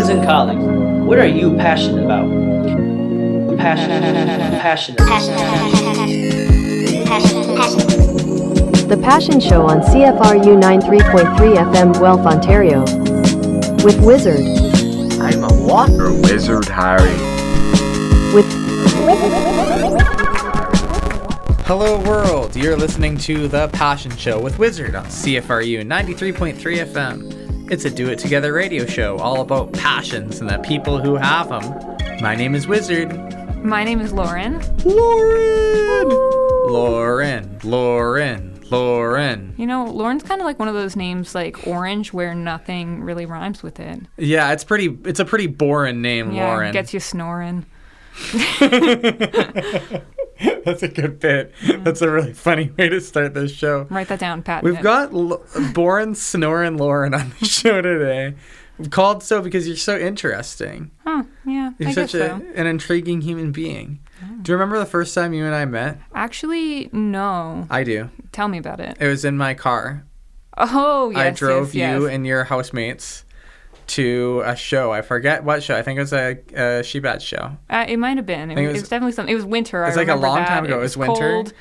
Friends and colleagues, what are you passionate about? Passionate. The Passion Show on CFRU 93.3 FM Guelph, Ontario. With Wizard. I'm a water wizard, Harry. With Hello world, you're listening to The Passion Show with Wizard on CFRU 93.3 FM. It's a do-it-together radio show all about passions and the people who have them. My name is Wizard. My name is Lauren. Lauren. You know, Lauren's kind of like one of those names like Orange where nothing really rhymes with it. Yeah, it's a pretty boring name, Yeah, Lauren. gets you snoring. That's a good bit. That's a really funny way to start this show. Write that down, Pat. We've got boring, snoring Lauren on the show today. We've called so because you're so interesting. Huh, yeah, You're I such guess so. an intriguing human being. Do you remember the first time you and I met? Actually, no. I do. Tell me about it. It was in my car. Oh, yes, I drove yes. you and your housemates to a show. I forget what show. I think it was a She-Bat show. It might have been. It was definitely something. It was winter. It's like a long time ago. It was winter. Cold.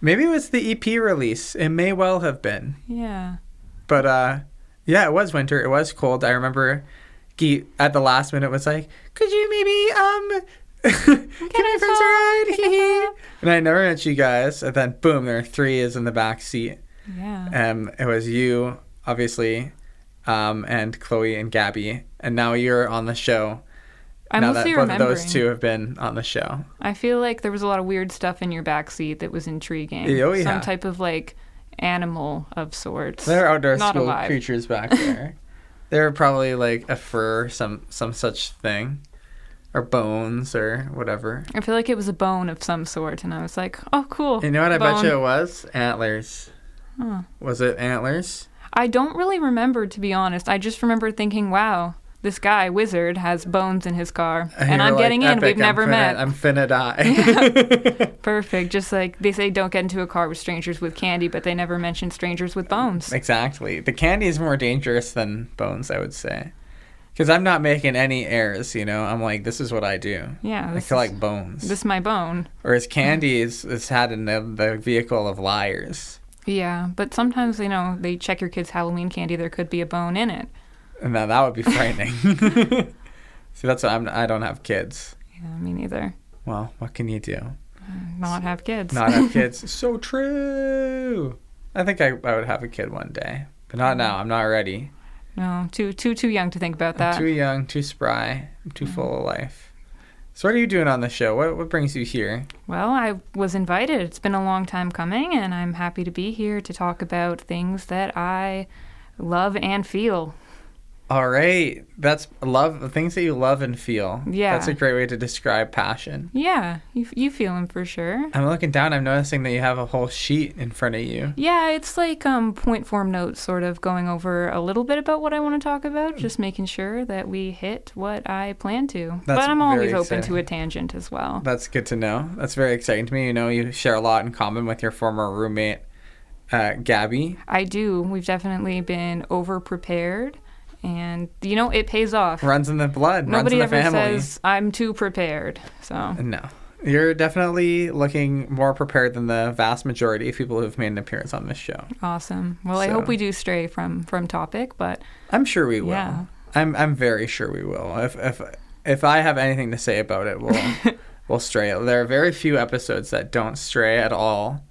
Maybe it was the EP release. It may well have been. Yeah. But, yeah, it was winter. It was cold. I remember at the last minute was like, could you maybe, give my friends a ride? And I never met you guys. And then, boom, there are three is in the back seat. Yeah. It was you, obviously, and Chloe and Gabby. And now you're on the show. I'm now that mostly both remembering. of those two have been on the show. I feel like there was a lot of weird stuff in your backseat that was intriguing. Oh, yeah. Some type of, like, animal of sorts. There are outdoor Not school alive. creatures back there. They're probably like a fur, some such thing. Or bones or whatever. I feel like it was a bone of some sort, and I was like, oh, cool. You know what I bone. bet you it was? Antlers. Huh. Was it antlers? I don't really remember, to be honest. I just remember thinking, wow, this guy, Wizard, has bones in his car. And I'm you're getting like, in. We've "Epic, never met. I'm finna die. Perfect. Just like they say, don't get into a car with strangers with candy, but they never mention strangers with bones. Exactly. The candy is more dangerous than bones, I would say. Because I'm not making any errors, you know? I'm like, this is what I do. Yeah. I collect bones. This is my bone. Whereas candy is had in the vehicle of liars. Yeah, but sometimes, you know, they check your kid's Halloween candy, there could be a bone in it. And now that would be frightening. See, that's why I don't have kids. Yeah, me neither. Well, what can you do? Not have kids. Not have kids. So true. I think I would have a kid one day, but not now. I'm not ready. No, too young to think about that. I'm too young, too spry, I'm too full of life. So what are you doing on the show? What brings you here? Well, I was invited. It's been a long time coming, and I'm happy to be here to talk about things that I love and feel. All right. That's love, the things that you love and feel. Yeah. That's a great way to describe passion. Yeah, you feel them for sure. I'm looking down. I'm noticing that you have a whole sheet in front of you. Yeah, it's like point form notes, sort of going over a little bit about what I want to talk about, just making sure that we hit what I plan to. That's but I'm always very open to exciting. a tangent as well. That's good to know. That's very exciting to me. You know, you share a lot in common with your former roommate, Gabby. I do. We've definitely been over-prepared. And, you know, it pays off. Runs in the blood. Nobody runs in the ever family. says, I'm too prepared. So No. You're definitely looking more prepared than the vast majority of people who've made an appearance on this show. awesome. Well, I So- hope we do stray from topic, but I'm sure we will. Yeah. I'm very sure we will. If I have anything to say about it, we'll stray. There are very few episodes that don't stray at all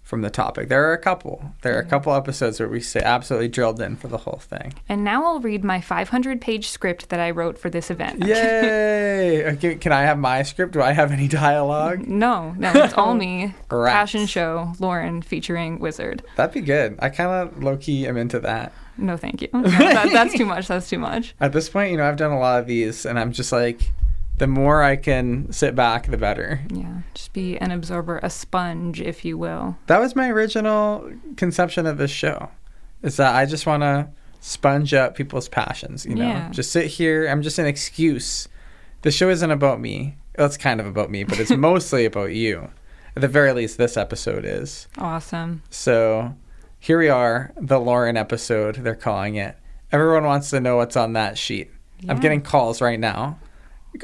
from the topic. There are a couple. There are a couple episodes where we stay absolutely drilled in for the whole thing. And now I'll read my 500-page script that I wrote for this event. Yay! Okay, can I have my script? Do I have any dialogue? No, it's all me. Rats. Passion show, Lauren featuring Wizard. That'd be good. I kind of low-key am into that. No, thank you. No, that's too much. That's too much. At this point, you know, I've done a lot of these, and I'm just like, the more I can sit back, the better. Yeah, just be an absorber, a sponge, if you will. That was my original conception of this show, is that I just want to sponge up people's passions, you know? Yeah. Just sit here. I'm just an excuse. The show isn't about me. Well, it's kind of about me, but it's mostly about you. At the very least, this episode is. Awesome. So here we are, the Lauren episode, they're calling it. Everyone wants to know what's on that sheet. I'm getting calls right now.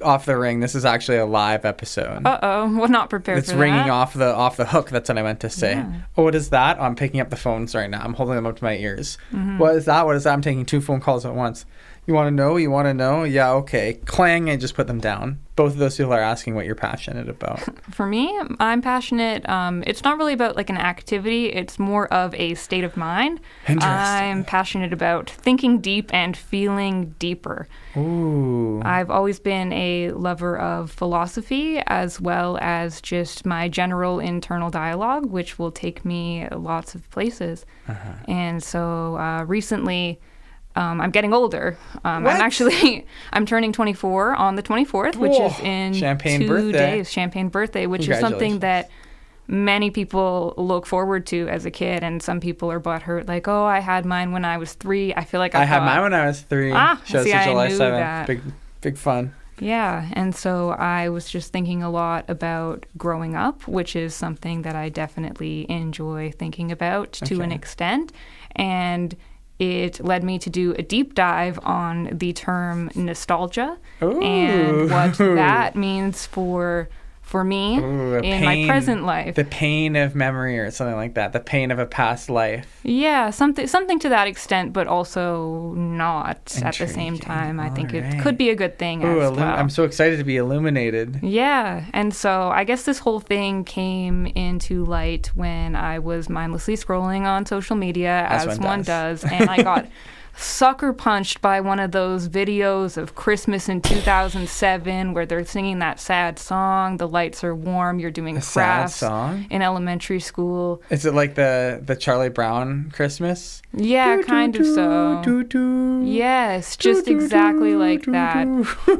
Off the ring. This is actually a live episode. Well, not prepared It's for that. ringing off the hook. That's what I meant to say. Yeah. Oh, what is that? Oh, I'm picking up the phones right now. I'm holding them up to my ears. Mm-hmm. What is that? What is that? I'm taking 2 phone calls at once. You want to know? You want to know? Yeah, okay. Clang, and just put them down. Both of those people are asking what you're passionate about. For me, I'm passionate. It's not really about like an activity. It's more of a state of mind. Interesting. I'm passionate about thinking deep and feeling deeper. Ooh. I've always been a lover of philosophy as well as just my general internal dialogue, which will take me lots of places. And so recently... I'm getting older. I'm turning 24 on the 24th, which is in Champagne 2 birthday. days. Champagne birthday, which is something that many people look forward to as a kid, and some people are butthurt, like, oh, I had mine when I was 3. I feel like I had mine when I was 3. Shows see, to I July knew 7th. that. Big fun. Yeah, and so I was just thinking a lot about growing up, which is something that I definitely enjoy thinking about to an extent, and it led me to do a deep dive on the term nostalgia and what that means for me in my present life. The pain of memory or something like that. The pain of a past life. Yeah, something to that extent, but also not at the same time. I think it could be a good thing as well. I'm so excited to be illuminated. Yeah, and so I guess this whole thing came into light when I was mindlessly scrolling on social media, as one does, and I got sucker punched by one of those videos of Christmas in 2007 where they're singing that sad song, The Lights Are Warm, you're doing crafts in elementary school. Is it like the Charlie Brown Christmas? Yeah, kind of so. Yes, just exactly like that.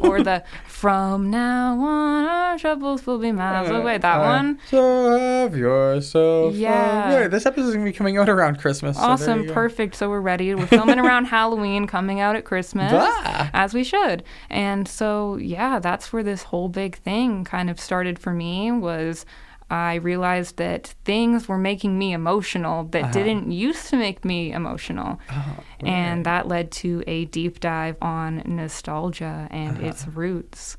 Or the From Now On Our Troubles Will Be Miles Away, that one. So have yourself yeah. This episode is going to be coming out around Christmas. Awesome, perfect. So we're ready. We're filming around Halloween, coming out at Christmas, as we should. And so, yeah, that's where this whole big thing kind of started for me, was I realized that things were making me emotional that didn't used to make me emotional. And that led to a deep dive on nostalgia and its roots.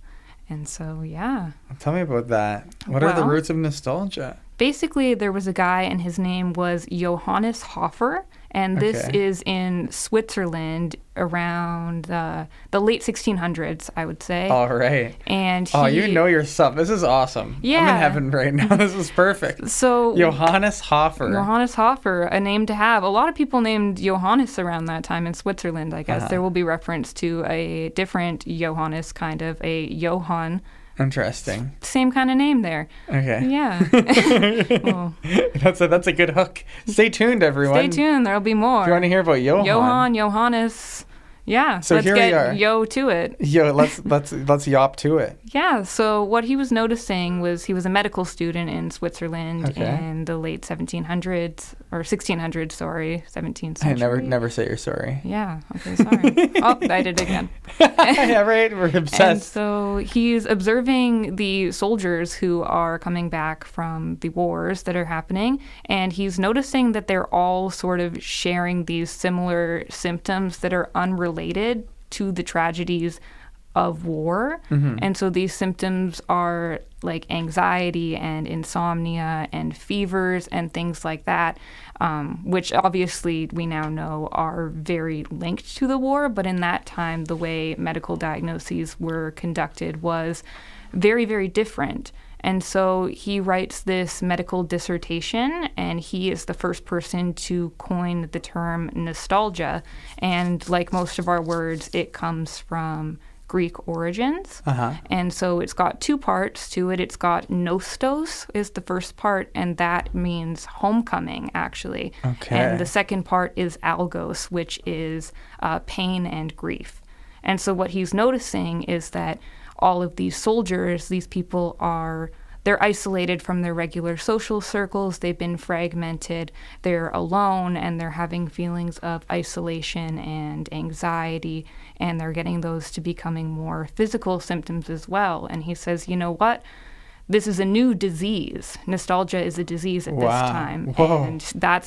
And so, yeah. Tell me about that. What are the roots of nostalgia? Basically, there was a guy, and his name was Johannes Hofer, and this is in Switzerland around the late 1600s, I would say. All right. And you know your stuff. This is awesome. Yeah. I'm in heaven right now. This is perfect. So Johannes Hofer. Johannes Hofer, a name to have. A lot of people named Johannes around that time in Switzerland, I guess. There will be reference to a different Johannes, kind of a Johann. Interesting. Same kind of name there. Okay. Yeah. Well, that's a good hook. Stay tuned, everyone. Stay tuned. There'll be more. If you want to hear about Johannes. Yeah. So let's here get we are. yo to it. Yo, let's yop to it. Yeah. So what he was noticing was he was a medical student in Switzerland in the late 1700s or 1600s. Sorry, 17th century. Hey, never say you're sorry. Yeah. Okay. Sorry. Oh, I did it again. Yeah, right. We're obsessed. And so he's observing the soldiers who are coming back from the wars that are happening, and he's noticing that they're all sort of sharing these similar symptoms that are unrelated to the tragedies of war. And so these symptoms are like anxiety and insomnia and fevers and things like that, which obviously we now know are very linked to the war. But in that time, the way medical diagnoses were conducted was very, very different. And so he writes this medical dissertation, and he is the first person to coin the term nostalgia. And like most of our words, it comes from Greek origins. And so it's got 2 parts to it. It's got nostos is the first part, and that means homecoming, actually. And the second part is algos, which is pain and grief. And so what he's noticing is that all of these soldiers, these people they're isolated from their regular social circles. They've been fragmented. They're alone, and they're having feelings of isolation and anxiety, and they're getting those to becoming more physical symptoms as well. And he says, you know what? This is a new disease. Nostalgia is a disease at this time. And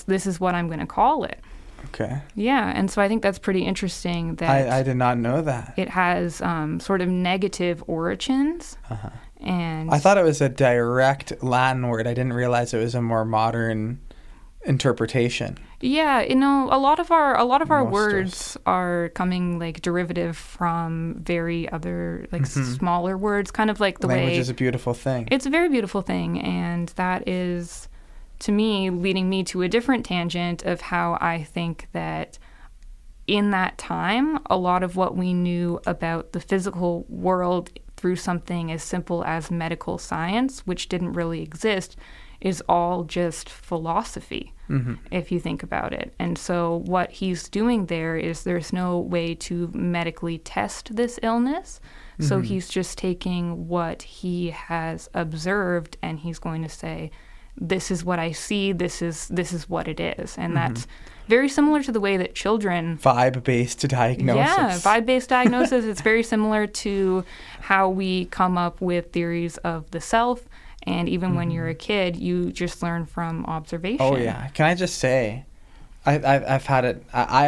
this is what I'm going to call it. Okay. Yeah, and so I think that's pretty interesting that I did not know that. it has sort of negative origins. And I thought it was a direct Latin word. I didn't realize it was a more modern interpretation. Yeah, a lot of our Mostos. words are coming like derivative from very other like smaller words, kind of like the Language way is a beautiful thing. it's a very beautiful thing, and that is, to me, leading me to a different tangent of how I think that in that time, a lot of what we knew about the physical world through something as simple as medical science, which didn't really exist, is all just philosophy, if you think about it. And so what he's doing there is there's no way to medically test this illness. So he's just taking what he has observed and he's going to say, this is what I see, this is what it is. And that's very similar to the way that children... Vibe-based diagnosis. Yeah, vibe-based diagnosis. It's very similar to how we come up with theories of the self. And even when you're a kid, you just learn from observation. Oh, yeah. Can I just say, I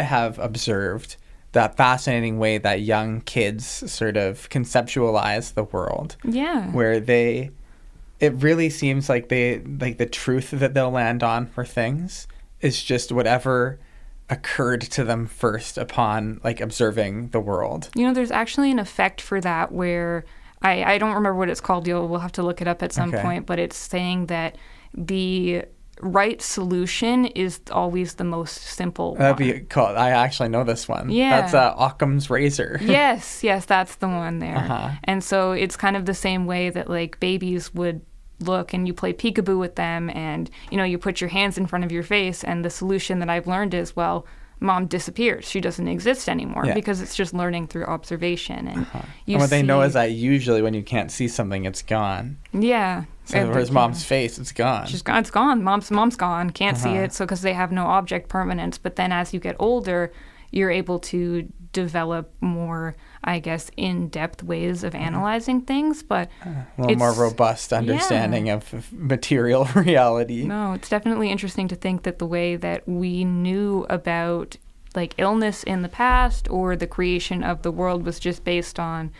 have observed that fascinating way that young kids sort of conceptualize the world. Yeah. Where it really seems like the truth that they'll land on for things is just whatever occurred to them first upon like observing the world. There's actually an effect for that where I don't remember what it's called. We'll have to look it up at some point, but it's saying that the right solution is always the most simple That'd one. be called. I actually know this one. Yeah. That's Occam's razor. Yes, that's the one there. And so it's kind of the same way that like babies would look and you play peekaboo with them and you put your hands in front of your face, and the solution that I've learned is, well, mom disappears, she doesn't exist anymore, because it's just learning through observation. And and what they know is that usually when you can't see something, it's gone. Yeah. So whereas mom's face, it's gone. She's gone. It's gone. Mom's gone. Can't see it. So because they have no object permanence. But then as you get older, you're able to develop more, I guess, in-depth ways of analyzing things. But a little more robust understanding of material reality. No, it's definitely interesting to think that the way that we knew about like illness in the past or the creation of the world was just based on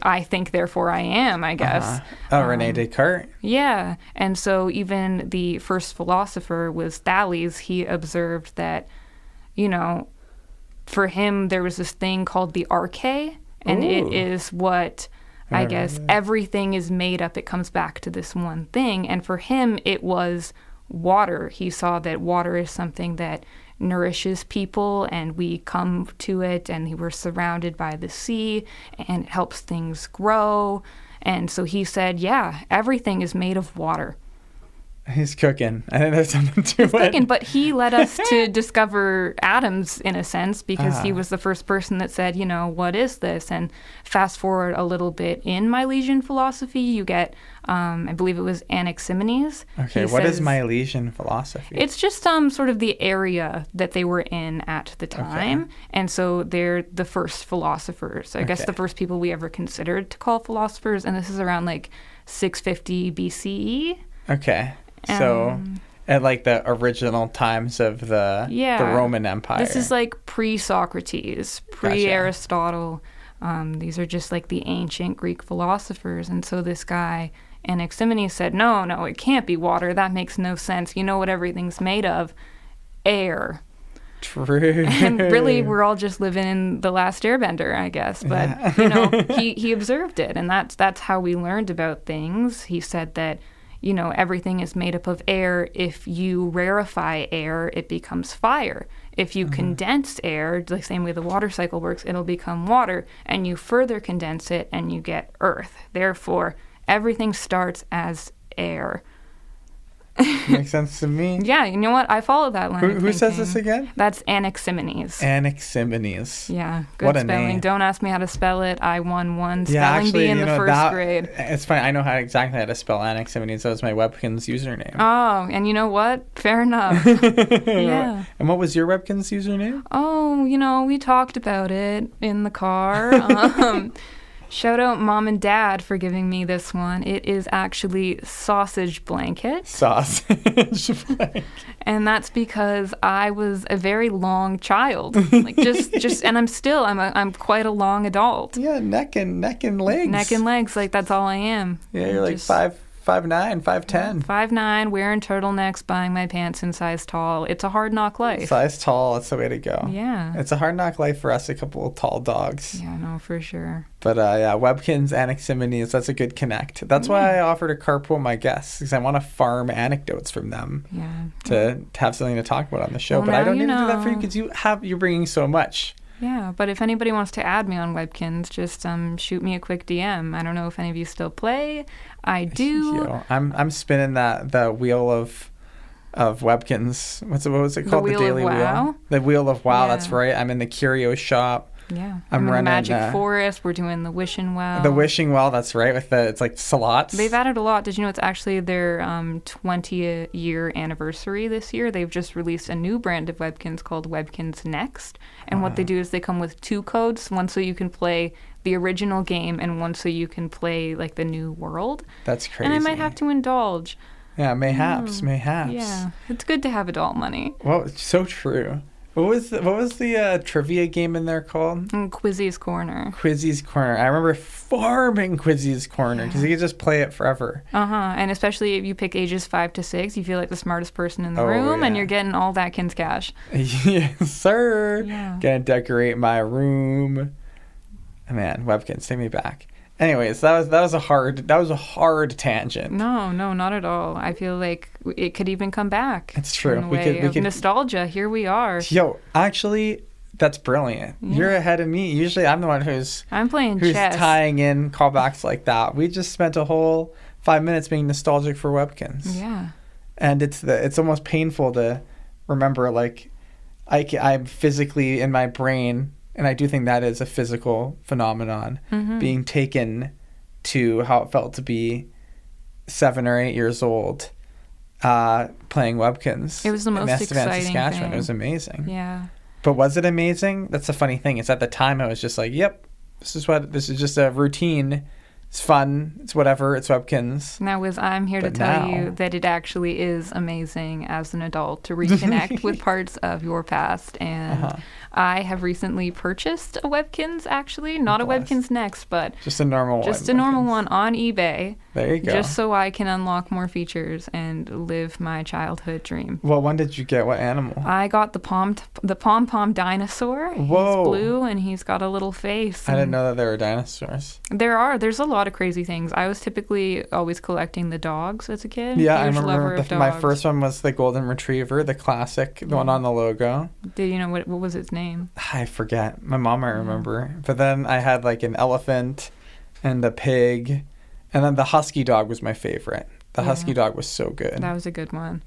I think, therefore I am, I guess. René Descartes. Yeah. And so even the first philosopher was Thales. He observed that, for him, there was this thing called the arche, and it is what, I guess, everything is made up. It comes back to this one thing. And for him, it was water. He saw that water is something that nourishes people, and we come to it, and we're surrounded by the sea, and it helps things grow. And so he said, yeah, everything is made of water. He's cooking. I think there's something to it. He's cooking, but he led us to discover atoms in a sense, because he was the first person that said, what is this? And fast forward a little bit in Milesian philosophy, you get, I believe it was Anaximenes. Okay, what is Milesian philosophy? It's just sort of the area that they were in at the time. Okay. And so they're the first philosophers. I guess the first people we ever considered to call philosophers, and this is around like 650 BCE. Okay. So, at like the original times of the Roman Empire. This is like pre-Socrates, pre-Aristotle. These are just like the ancient Greek philosophers. And so this guy, Anaximenes, said, no, it can't be water. That makes no sense. You know what everything's made of? Air. True. And really, we're all just living in The Last Airbender, I guess. But, he observed it. And that's how we learned about things. He said that, everything is made up of air. If you rarefy air, it becomes fire. If you condense air, the same way the water cycle works, it'll become water, and you further condense it and you get earth. Therefore, everything starts as air. Makes sense to me. Yeah, you know what? I follow that line. Who says this again? That's Anaximenes. Anaximenes. Yeah, good what spelling. Name. Don't ask me how to spell it. I won one spelling bee in the first grade. It's funny. I know exactly how to spell Anaximenes. That was my Webkinz username. Oh, and you know what? Fair enough. Yeah. And what was your Webkinz username? Oh, we talked about it in the car. Shout out Mom and Dad for giving me this one. It is actually sausage blanket. Sausage blanket. And that's because I was a very long child. Like just and I'm quite a long adult. Yeah, neck and legs. Neck and legs, like that's all I am. Yeah, you're like 5'9", 5'10". 5'9", wearing turtlenecks, buying my pants in size tall. It's a hard knock life. Size tall, that's the way to go. Yeah. It's a hard knock life for us, a couple of tall dogs. Yeah, no, for sure. But yeah, Webkins, Anaximines, that's a good connect. That's why I offer to carpool my guests, because I want to farm anecdotes from them to have something to talk about on the show. Well, but I don't you need to do that know. for you because you're bringing so much. Yeah, but if anybody wants to add me on Webkins, just shoot me a quick DM. I don't know if any of you still play. I do. Yo, I'm spinning the wheel of Webkins. What was it called? The Wheel Daily of Wow? Wheel. The Wheel of Wow. Yeah. That's right. I'm in the curio shop. Yeah. I'm in the running, Magic Forest. We're doing the Wishing Well. The Wishing Well. That's right. It's like slots. They've added a lot. Did you know it's actually their 20th year anniversary this year? They've just released a new brand of Webkins called Webkins Next. And what they do is they come with 2 codes, one so you can play the original game and one so you can play like the new world. That's crazy. And I might have to indulge. Yeah, mayhaps. Yeah, it's good to have adult money. Well, it's so true. What was the trivia game in there called? Quizzy's Corner. Quizzy's Corner. I remember farming Quizzy's Corner because you could just play it forever. And especially if you pick ages 5 to 6, you feel like the smartest person in the room, and you're getting all that kin's cash. Yes, sir. Yeah. Gonna decorate my room. Man, Webkins, take me back. Anyways, that was a hard tangent. No, not at all. I feel like it could even come back. It's true. In a way of nostalgia. Here we are. Yo, actually, that's brilliant. Yeah. You're ahead of me. Usually, I'm the one who's playing chess. Tying in callbacks like that. We just spent a whole 5 minutes being nostalgic for Webkins. Yeah. And it's almost painful to remember. Like, I'm physically in my brain. And I do think that is a physical phenomenon, being taken to how it felt to be 7 or 8 years old, playing Webkins. It was the most exciting Saskatchewan. thing. It was amazing. Yeah. But was it amazing? That's the funny thing. It's at the time I was just like, yep, this is just a routine. It's fun. It's whatever. It's Webkins. Now, I'm here to tell you that it actually is amazing as an adult to reconnect with parts of your past. And I have recently purchased a Webkins, actually. Not a Webkins Next, but just a normal one. Just a normal one on eBay. There you go. Just so I can unlock more features and live my childhood dream. Well, when did you get what animal? I got the pom-pom dinosaur. Whoa. He's blue and he's got a little face. I didn't know that there were dinosaurs. There's a lot of crazy things. I was typically always collecting the dogs as a kid. Yeah, I remember my first one was the golden retriever, the classic, the one on the logo. Did you know what was its name? I forget. My mom might remember. But then I had like an elephant and a pig, and then the husky dog was my favorite. The husky dog was so good. That was a good one.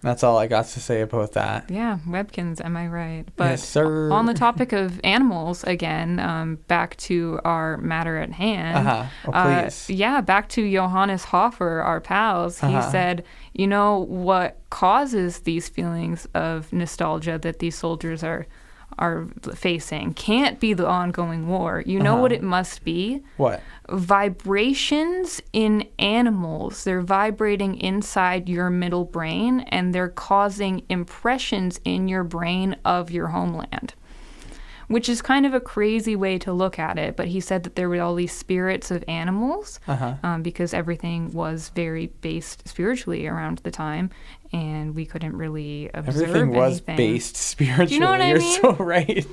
That's all I got to say about that. Yeah, Webkins, am I right? But yes, sir. On the topic of animals again, back to our matter at hand. Please. Back to Johannes Hofer, our pals. He said, you know what causes these feelings of nostalgia that these soldiers are facing can't be the ongoing war. You know what it must be? What? Vibrations in animals. They're vibrating inside your middle brain, and they're causing impressions in your brain of your homeland, which is kind of a crazy way to look at it. But he said that there were all these spirits of animals because everything was very based spiritually around the time, and we couldn't really observe everything was anything. Based spiritually. Do you know what I You're mean? so right.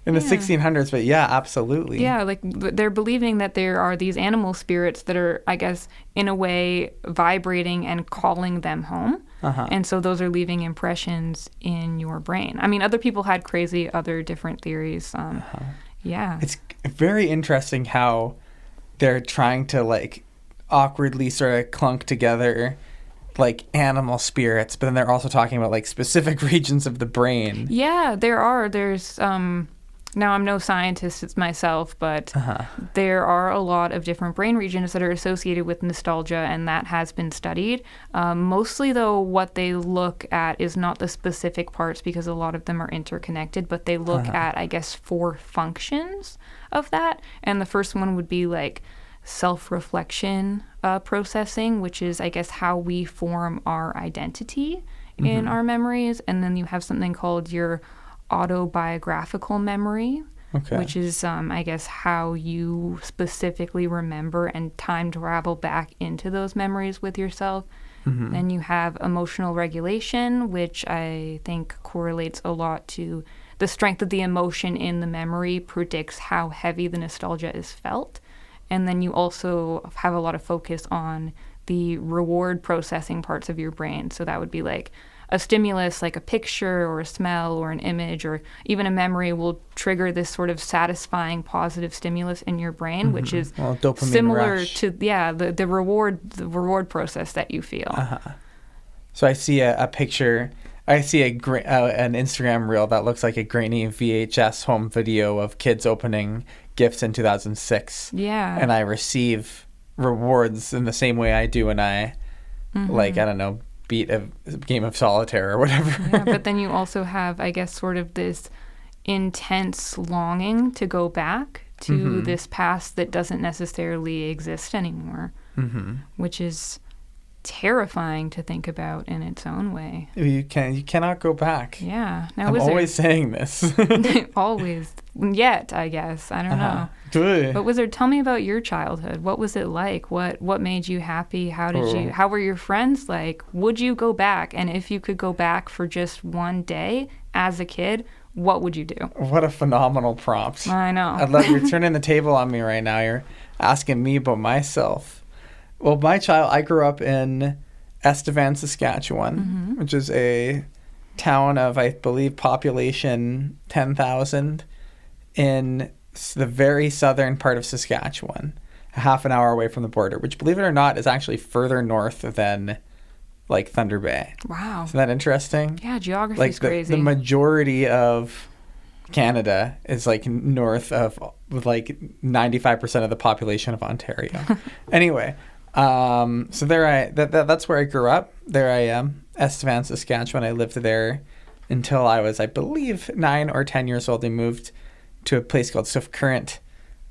In the 1600s, but yeah, absolutely. Yeah, like they're believing that there are these animal spirits that are, I guess, in a way vibrating and calling them home. And so those are leaving impressions in your brain. I mean, other people had crazy other different theories. Yeah. It's very interesting how they're trying to like awkwardly sort of clunk together like animal spirits, but then they're also talking about like specific regions of the brain. Yeah, there are. There's Now, I'm no scientist myself, but there are a lot of different brain regions that are associated with nostalgia, and that has been studied. Mostly, though, what they look at is not the specific parts because a lot of them are interconnected, but they look at, I guess, 4 functions of that. And the first one would be like self-reflection processing, which is, I guess, how we form our identity in our memories. And then you have something called your autobiographical memory, which is, I guess, how you specifically remember and time travel back into those memories with yourself. Then you have emotional regulation, which I think correlates a lot to the strength of the emotion in the memory predicts how heavy the nostalgia is felt. And then you also have a lot of focus on the reward processing parts of your brain. So that would be like a stimulus, like a picture or a smell or an image or even a memory will trigger this sort of satisfying positive stimulus in your brain, which is similar rush. to the reward process that you feel. So I see a picture. I see an Instagram reel that looks like a grainy VHS home video of kids opening gifts in 2006. Yeah. And I receive rewards in the same way I do when I, like, I don't know, beat a game of solitaire or whatever. Yeah, but then you also have, I guess, sort of this intense longing to go back to this past that doesn't necessarily exist anymore, which is terrifying to think about in its own way. You cannot go back. Yeah. Now, I'm Wizard, always saying this. always. Yet, I guess. I don't know. But Wizard, tell me about your childhood. What was it like? What made you happy? How were your friends like? Would you go back? And if you could go back for just one day as a kid, what would you do? What a phenomenal prompt. I know. You're turning the table on me right now. You're asking me about myself. Well, I grew up in Estevan, Saskatchewan, which is a town of, I believe, population 10,000 in the very southern part of Saskatchewan, a half an hour away from the border, which, believe it or not, is actually further north than, like, Thunder Bay. Wow. Isn't that interesting? Yeah, geography's crazy. The majority of Canada is, like, north of, like, 95% of the population of Ontario. Anyway, so that's where I grew up. There I am, Estevan, Saskatchewan. I lived there until I was, I believe, 9 or 10 years old. I moved to a place called Swift Current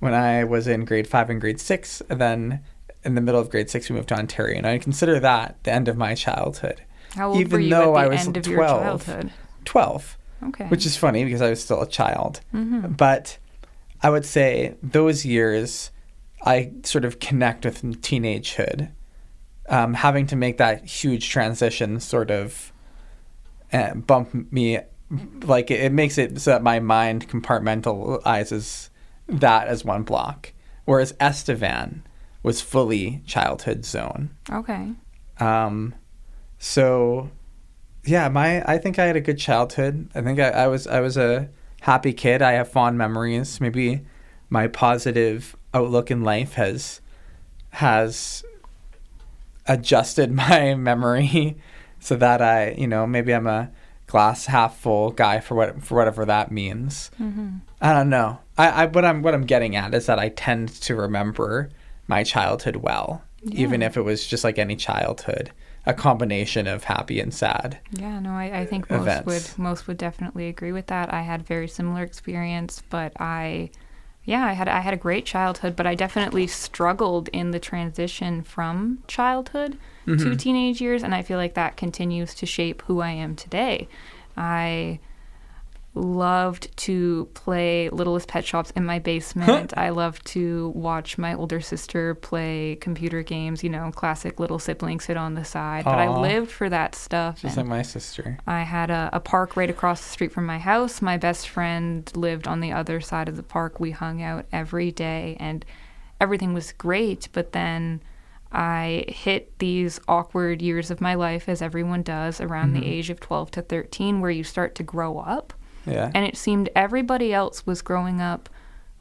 when I was in grade 5 and grade 6. And then in the middle of grade 6, we moved to Ontario. And I consider that the end of my childhood. How old were you at the end of your childhood? 12. Okay. Which is funny because I was still a child. But I would say those years, I sort of connect with teenagehood. Having to make that huge transition sort of bump me, like it makes it so that my mind compartmentalizes that as one block. Whereas Estevan was fully childhood zone. Okay. So yeah, I think I had a good childhood. I think I was a happy kid. I have fond memories. Maybe my positive outlook in life has adjusted my memory so that maybe I'm a glass half full guy for whatever that means. I don't know. What I'm getting at is that I tend to remember my childhood well, even if it was just like any childhood, a combination of happy and sad. Yeah, no, I think most would definitely agree with that. I had very similar experience, but I had a great childhood, but I definitely struggled in the transition from childhood to teenage years, and I feel like that continues to shape who I am today. I loved to play Littlest Pet Shops in my basement. I loved to watch my older sister play computer games, classic little siblings sit on the side. But I lived for that stuff. Just like my sister. I had a park right across the street from my house. My best friend lived on the other side of the park. We hung out every day, and everything was great. But then I hit these awkward years of my life, as everyone does, around the age of 12 to 13, where you start to grow up. Yeah. And it seemed everybody else was growing up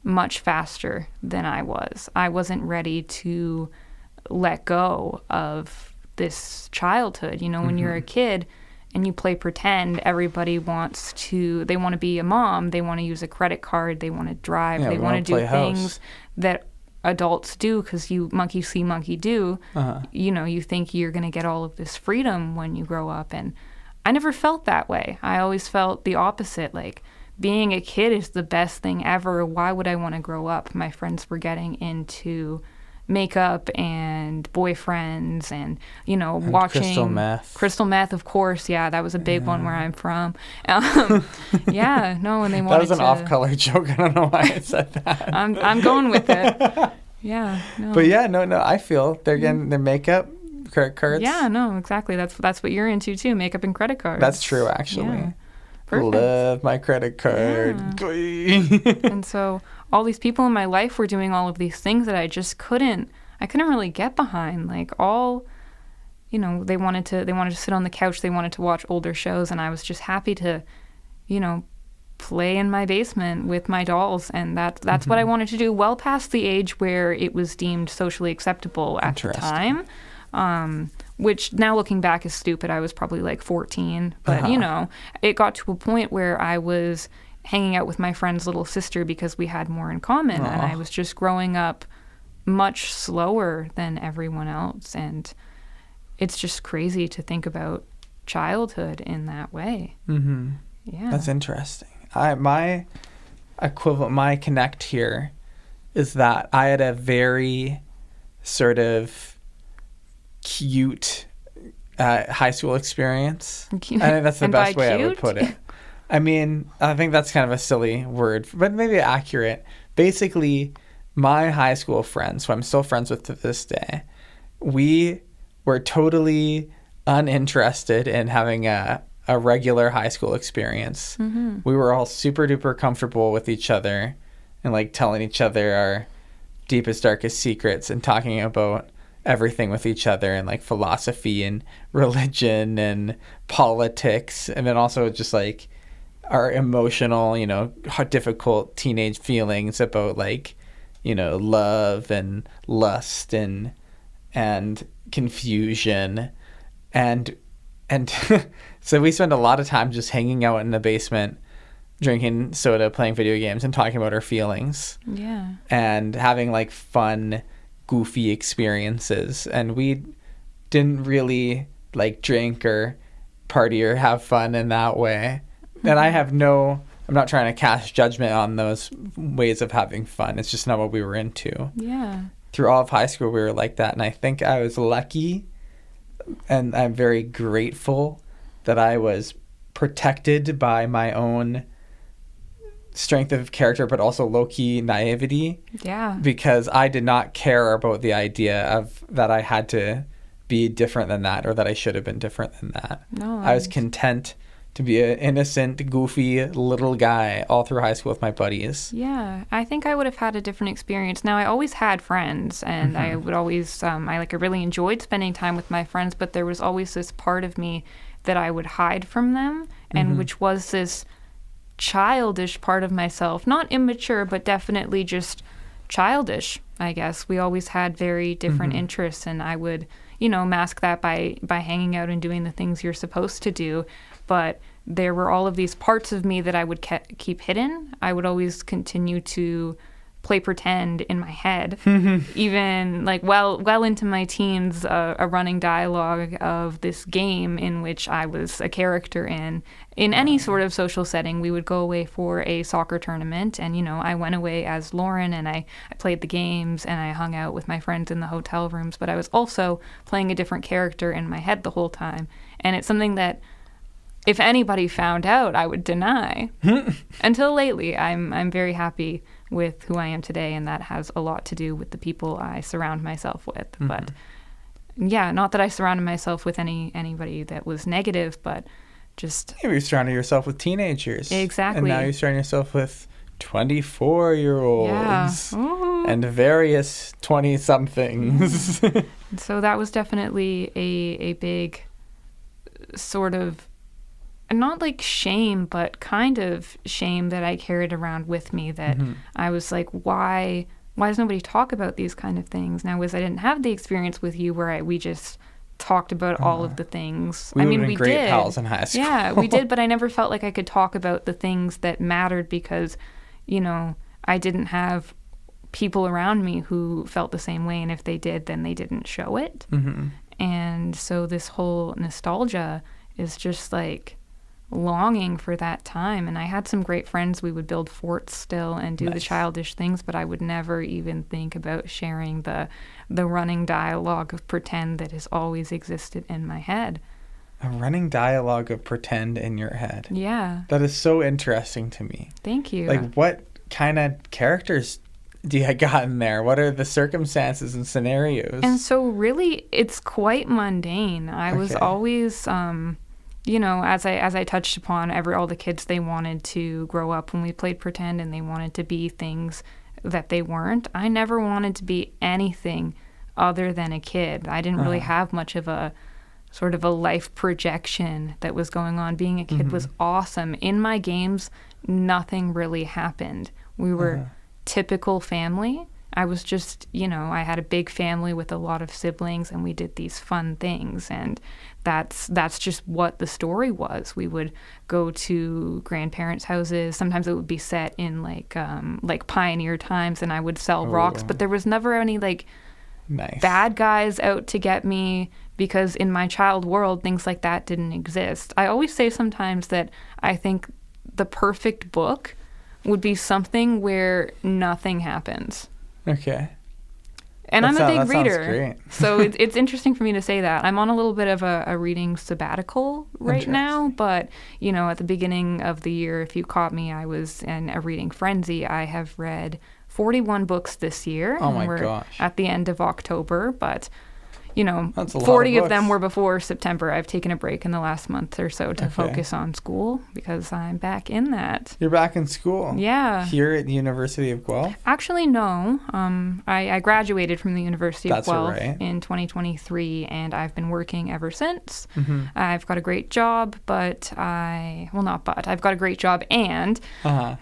much faster than I was. I wasn't ready to let go of this childhood. When you're a kid, and you play pretend, everybody wants to be a mom, they want to use a credit card, they want to drive, Yeah, they we want wanna to play do house. things that adults do, because you monkey see, monkey do. You know, you think you're going to get all of this freedom when you grow up. And I never felt that way. I always felt the opposite. Like, being a kid is the best thing ever. Why would I want to grow up? My friends were getting into makeup and boyfriends and, you know, And watching crystal meth. of course. Yeah, that was a big one where I'm from. Yeah, no, and they wanted That was an to, off-color joke. I don't know why I said that. I'm going with it. Yeah, no. But yeah, no, I feel they're getting their makeup, credit cards. Yeah, no, exactly. That's what you're into too, makeup and credit cards. That's true, actually. Yeah. Perfect. Love my credit card. And so all these people in my life were doing all of these things that I just couldn't really get behind. Like, all, you know, they wanted to sit on the couch, they wanted to watch older shows, and I was just happy to, you know, play in my basement with my dolls, and that's what I wanted to do, well past the age where it was deemed socially acceptable at the time. Which now looking back is stupid. I was probably like 14, but you know, it got to a point where I was hanging out with my friend's little sister because we had more in common, and I was just growing up much slower than everyone else, and it's just crazy to think about childhood in that way. Yeah, That's interesting. My connect here is that I had a very sort of cute high school experience. I think that's the And best by way I would cute? put it. I mean, I think that's kind of a silly word, but maybe accurate. Basically, my high school friends, who I'm still friends with to this day, we were totally uninterested in having a regular high school experience. We were all super duper comfortable with each other and like telling each other our deepest, darkest secrets and talking about everything with each other, and like philosophy and religion and politics, and then also just like our emotional, you know, difficult teenage feelings about like, you know, love and lust and confusion, and so we spent a lot of time just hanging out in the basement, drinking soda, playing video games, and talking about our feelings. Yeah. And having like fun, goofy experiences. And we didn't really like drink or party or have fun in that way. And I'm not trying to cast judgment on those ways of having fun. It's just not what we were into. Yeah. Through all of high school, we were like that. And I think I was lucky, and I'm very grateful that I was protected by my own strength of character, but also low-key naivety. Yeah. Because I did not care about the idea of that I had to be different than that, or that I should have been different than that. No, I was content to be an innocent, goofy little guy all through high school with my buddies. Yeah, I think I would have had a different experience. Now, I always had friends, and I would always, I really enjoyed spending time with my friends, but there was always this part of me that I would hide from them, and which was this childish part of myself. Not immature, but definitely just childish, I guess. We always had very different interests, and I would, you know, mask that by hanging out and doing the things you're supposed to do. But there were all of these parts of me that I would keep hidden. I would always continue to play pretend in my head, even like well into my teens, a running dialogue of this game in which I was a character in any sort of social setting. We would go away for a soccer tournament, and, you know, I went away as Lauren, and I played the games, and I hung out with my friends in the hotel rooms, but I was also playing a different character in my head the whole time. And it's something that, if anybody found out, I would deny. Until lately, I'm very happy with who I am today, and that has a lot to do with the people I surround myself with. But yeah, not that I surrounded myself with anybody that was negative, but just... Maybe you surrounded yourself with teenagers. Exactly. And now you're surrounding yourself with 24-year-olds and various 20-somethings. So that was definitely a big sort of, not like shame, but kind of shame that I carried around with me, that I was like, why does nobody talk about these kind of things? Now, I didn't have the experience with you where we just talked about all of the things. We I would mean, have been we great did. pals in high school. Yeah, we did, but I never felt like I could talk about the things that mattered because, you know, I didn't have people around me who felt the same way, and if they did, then they didn't show it. Mm-hmm. And so this whole nostalgia is just like longing for that time. And I had some great friends. We would build forts still and do the childish things, but I would never even think about sharing the running dialogue of pretend that has always existed in my head. A running dialogue of pretend in your head. Yeah. That is so interesting to me. Thank you. Like, what kind of characters do you got in there? What are the circumstances and scenarios? And so really, it's quite mundane. I was always, you know, as I touched upon, all the kids, they wanted to grow up when we played pretend, and they wanted to be things that they weren't. I never wanted to be anything other than a kid. I didn't really have much of a sort of a life projection that was going on. Being a kid was awesome. In my games, nothing really happened. We were typical family. I was just, you know, I had a big family with a lot of siblings, and we did these fun things, and that's just what the story was. We would go to grandparents' houses. Sometimes it would be set in like pioneer times, and I would sell rocks, but there was never any like bad guys out to get me, because in my child world, things like that didn't exist. I always say sometimes that I think the perfect book would be something where nothing happens. Okay. And I'm a big reader. Great. So it's interesting for me to say that. I'm on a little bit of a reading sabbatical right now, but, you know, at the beginning of the year, if you caught me, I was in a reading frenzy. I have read 41 books this year. Oh my we're gosh. at the end of October, but, you know, That's a lot 40 of of them books. were before September. I've taken a break in the last month or so to focus on school because I'm back in that. You're back in school? Yeah. Here at the University of Guelph? Actually, no. I graduated from the University of Guelph right. in 2023, and I've been working ever since. I've got a great job, I've got a great job, and yeah,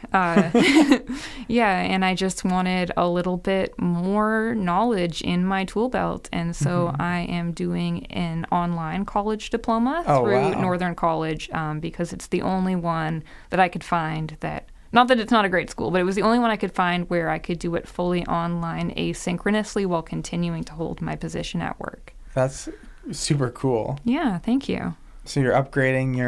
and I just wanted a little bit more knowledge in my tool belt, and so I am doing an online college diploma through Northern College because it's the only one that I could find that, not that it's not a great school, but it was the only one I could find where I could do it fully online asynchronously while continuing to hold my position at work. That's super cool. Yeah, thank you. So you're upgrading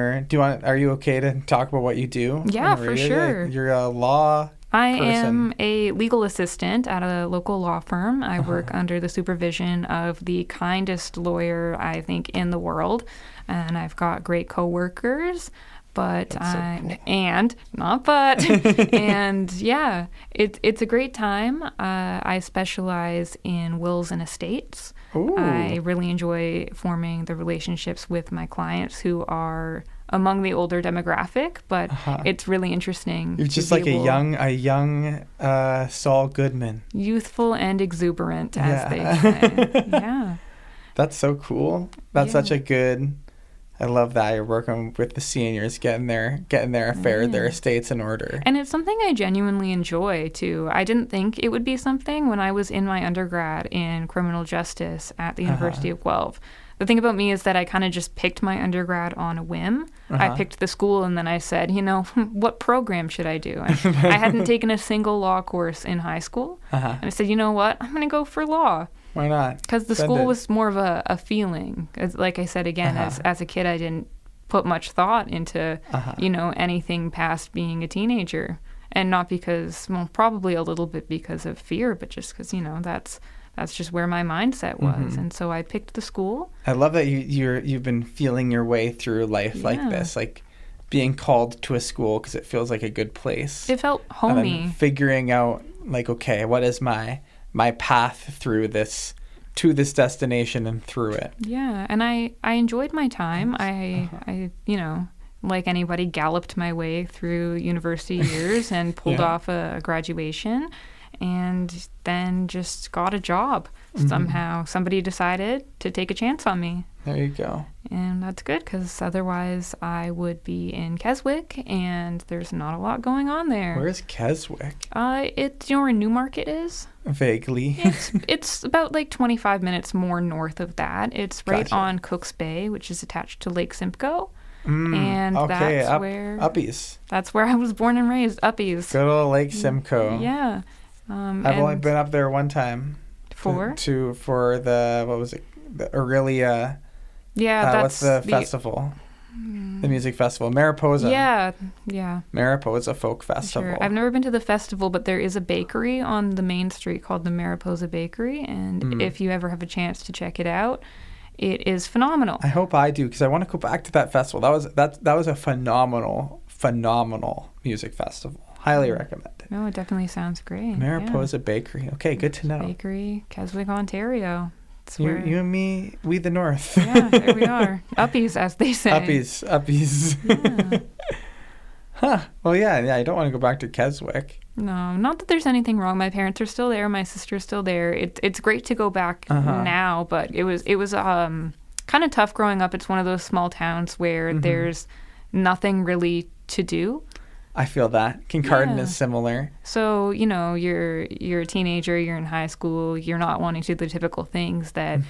are you okay to talk about what you do? Yeah, for sure. You're a law I person. am a legal assistant at a local law firm. I work under the supervision of the kindest lawyer, I think, in the world. And I've got great coworkers. And yeah, it's a great time. I specialize in wills and estates. Ooh. I really enjoy forming the relationships with my clients who are among the older demographic, but it's really interesting. You're just like a young Saul Goodman. Youthful and exuberant, as they say. Yeah. That's so cool. That's such a good. I love that you're working with the seniors, getting their their estates in order. And it's something I genuinely enjoy too. I didn't think it would be something when I was in my undergrad in criminal justice at the University of Guelph. The thing about me is that I kind of just picked my undergrad on a whim. I picked the school and then I said, you know, what program should I do? And I hadn't taken a single law course in high school. And I said, you know what? I'm going to go for law. Why not? Because the school was more of a feeling. Like I said, again, as a kid, I didn't put much thought into, you know, anything past being a teenager. And not because, well, probably a little bit because of fear, but just because, you know, that's just where my mindset was. And so I picked the school. I love that you've been feeling your way through life like this, like being called to a school because it feels like a good place. It felt homey. And then figuring out, like, okay, what is my path through this, to this destination and through it. Yeah, and I enjoyed my time. I you know, like anybody, galloped my way through university years and pulled off a graduation. And then just got a job. Somehow somebody decided to take a chance on me. There you go. And that's good because otherwise I would be in Keswick and there's not a lot going on there. Where's Keswick? It's, you know where Newmarket is? Vaguely. It's about like 25 minutes more north of that. It's right Gotcha. on Cooks Bay, which is attached to Lake Simcoe. And okay, that's where Uppies. That's where I was born and raised, Uppies. Good old Lake Simcoe. Yeah. I've only been up there one time. For the, what was it? The Aurelia. Yeah, that's what's the festival? The music festival, Mariposa. Yeah. Mariposa Folk Festival. Sure. I've never been to the festival, but there is a bakery on the main street called the Mariposa Bakery, and if you ever have a chance to check it out, it is phenomenal. I hope I do because I want to go back to that festival. That was a phenomenal music festival. Highly recommend it. No, it definitely sounds great. Mariposa Bakery. Okay, good to know. Bakery, Keswick, Ontario. You and me, we the North. Yeah, there we are. Uppies, as they say. Uppies. Yeah. Huh. Well, yeah, I don't want to go back to Keswick. No, not that there's anything wrong. My parents are still there. My sister's still there. It's great to go back now, but it was kind of tough growing up. It's one of those small towns where there's nothing really to do. I feel that. Kincardine is similar. So, you're a teenager, you're in high school, you're not wanting to do the typical things that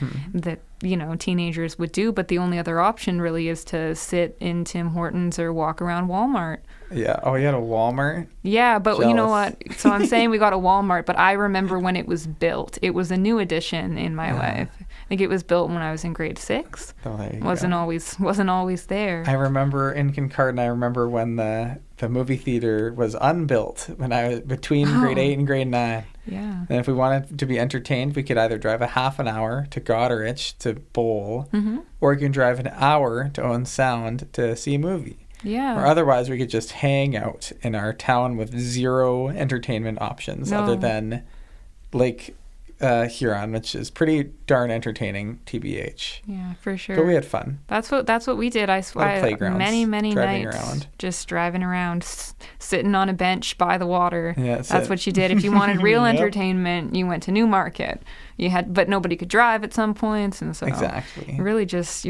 teenagers would do, but the only other option really is to sit in Tim Hortons or walk around Walmart. Yeah. Oh, you had a Walmart? Yeah, but Jealous. you know what? So I'm saying we got a Walmart, but I remember when it was built. It was a new addition in my life. I think it was built when I was in grade 6. Oh, there you wasn't always there. I remember in Kincardine, when the movie theater was unbuilt when I was between grade 8 and grade 9. Yeah. And if we wanted to be entertained, we could either drive a half an hour to Goderich to bowl, or you can drive an hour to Owen Sound to see a movie. Yeah. Or otherwise, we could just hang out in our town with zero entertainment options other than Lake Huron, which is pretty darn entertaining, TBH. Yeah, for sure. But we had fun. That's what we did. I swear, many nights around. Just driving around, sitting on a bench by the water. Yeah, that's what you did. If you wanted real entertainment, you went to Newmarket. But nobody could drive at some points, and so exactly. You're really just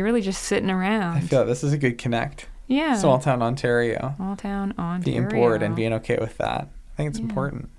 sitting around. I feel like this is a good connect. Yeah. Small town Ontario. Small town Ontario. Being bored and being okay with that. I think it's important.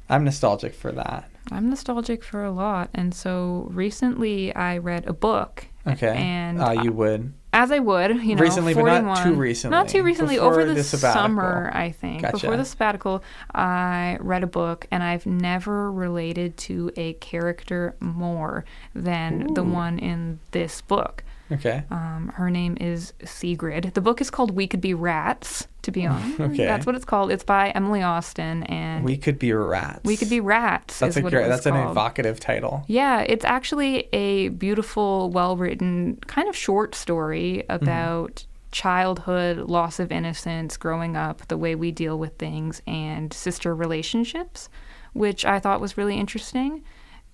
I'm nostalgic for that. I'm nostalgic for a lot. And so recently I read a book. Okay. And you would. As I would, recently, 41, but not too recently. Not too recently. Before over the sabbatical. Summer, I think. Gotcha. Before the sabbatical, I read a book, and I've never related to a character more than the one in this book. Okay. Her name is Sigrid. The book is called We Could Be Rats, to be honest. Okay. That's what it's called. It's by Emily Austen, and We Could Be Rats. We Could Be Rats. That's That's an evocative title. Yeah, it's actually a beautiful, well-written, kind of short story about childhood, loss of innocence, growing up, the way we deal with things, and sister relationships, which I thought was really interesting.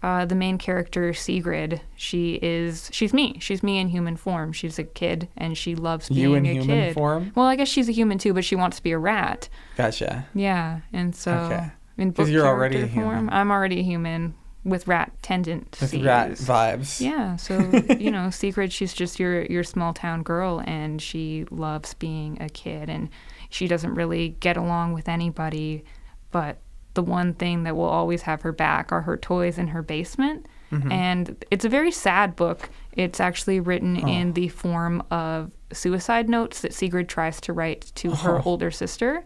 The main character, Sigrid, she's me. She's me in human form. She's a kid, and she loves being You in a human kid. form? Well, I guess she's a human too, but she wants to be a rat. Gotcha. Yeah, and so in book 'Cause you're character already a form, human. I'm already a human with rat tendencies. With rat vibes. Yeah, so Sigrid, she's just your small town girl, and she loves being a kid, and she doesn't really get along with anybody, but the one thing that will always have her back are her toys in her basement. And it's a very sad book. It's actually written in the form of suicide notes that Sigrid tries to write to her older sister.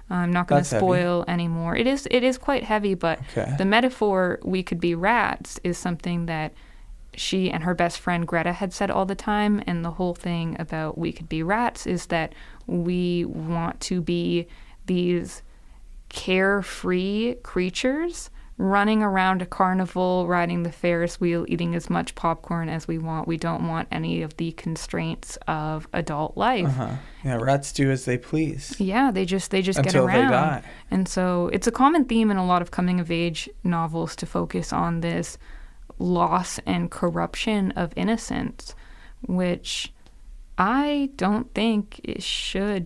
I'm not going to spoil anymore. It is quite heavy, but the metaphor "we could be rats" is something that she and her best friend Greta had said all the time. And the whole thing about "we could be rats" is that we want to be these carefree creatures running around a carnival, riding the Ferris wheel, eating as much popcorn as we want. We don't want any of the constraints of adult life. Yeah, rats do as they please. Yeah, they just get around. Until they die. And so it's a common theme in a lot of coming of age novels to focus on this loss and corruption of innocence, which I don't think it should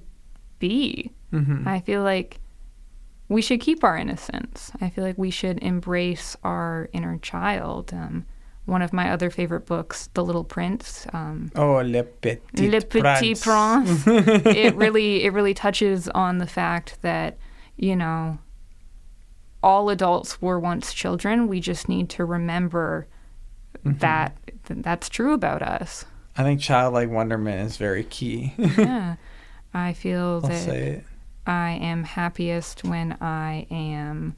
be. I feel like we should keep our innocence. I feel like we should embrace our inner child. one of my other favorite books, The Little Prince. Oh, Le Petit Le Petit Prince. It really touches on the fact that, you know, all adults were once children. We just need to remember that that's true about us. I think childlike wonderment is very key. Yeah. I feel I'll that say it. I am happiest when I am